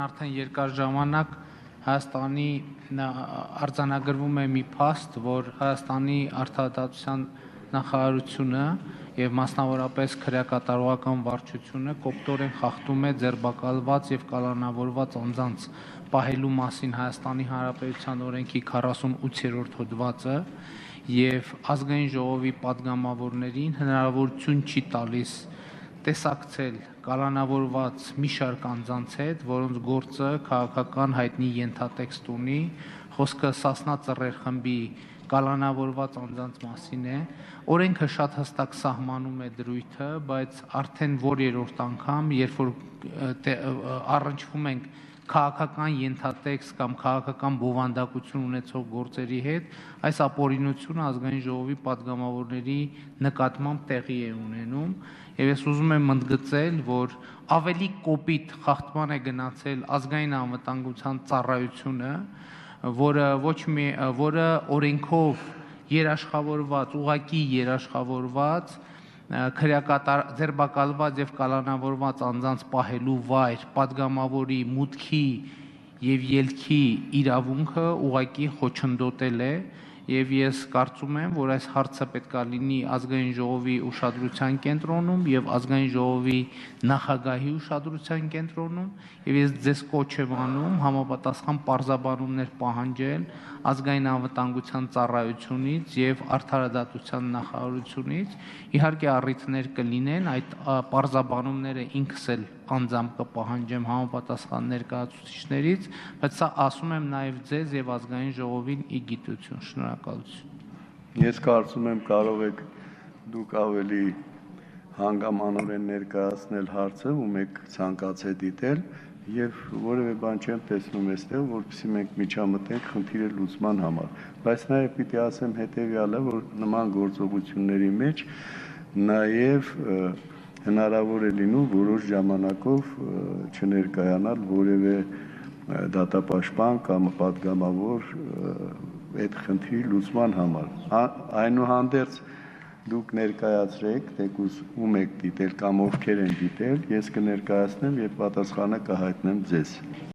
Արդեն երկար ժամանակ Հայաստանի արձանագրվում է մի փաստ, որ Հայաստանի արդարադատության նախարարությունը եւ մասնավորապես քրեակատարողական վարչությունը կոպտորեն խախտում է ձերբակալված եւ կալանավորված անձանց պահելու մասին Հայաստանի Հանրապետության օրենքի 48-րդ հոդվածը եւ ազգային ժողովի падգամավորներին հնարավորություն չի տալիս տեսակցել կալանավորված մի շարք անձանց հետ, որոնց գործը քաղաքական հայտնի ենթատեքստ ունի, խոսքը Սասնա Ծռեր խմբի կալանավորված անձանց մասին է, օրենքը շատ հստակ սահմանում է դրույթը, բայց արդեն որ երրորդ անգամ, երբ որ առնչվում ենք քաղաքական ենթատեքստ կամ քաղաքական բովանդակություն ունեցող գործերի հետ, այս ապօրինությունը ազգային ժողովի падգամավորների նկատմամբ տեղի է ունենում եւ ես ուզում եմ ընդգծել, որ ավելի կոպիտ խախտման է գնացել ազգային անվտանգության ծառայությունը, որը օրենքով երաշխավորված, ուղղակի երաշխավորված ձերբակալված եւ կալանավորված անձանց պահելու վայր падգամավորի մուտքի եւ ելքի իրավունքը ուղղակի խոչընդոտել է եւ ես կարծում եմ, որ այս հարցը պետքա լինի ազգային ժողովի ուշադրության կենտրոնում եւ ազգային ժողովի նախագահի ուշադրության կենտրոնում եւ ես ձեզ կոչ եմ անում համապատասխան պարզաբանումներ պահանջել ազգային անվտանգության ծառայությունից եւ արդարադատության նախարարությունից իհարկե առիթներ կլինեն այդ պարզաբանումները ինքս էլ անձամբ կպահանջեմ համապատասխան ներկայացուցիչներից, բայց սա ասում եմ նաեւ ձեզ եւ ազգային ժողովին ի գիտություն։ Շնորհակալություն։ Ես կարծում եմ կարող եք դուք ավելի հանգամանորեն ներկայացնել հարցը, ում եք ցանկացել դիտել եւ որևէ բան չեմ տեսնում այստեղ, որովհետեւ մենք միջամտենք խնդիրը լուծման համար, բայց նաեւ պիտի ասեմ հետեւյալը, որ նման գործողությունների մեջ նաեւ հնարավոր է լինում որոշ ժամանակով չներկայանալ որևէ դատապաշտպան կամ падգամավոր այդ խնդրի լուծման համար։ Այնուհանդերձ դուք ներկայացրեք, թեկուզ ում եք դիտել կամ ովքեր են դիտել, ես կներկայացնեմ եւ պատասխանը կհայտնեմ ձեզ։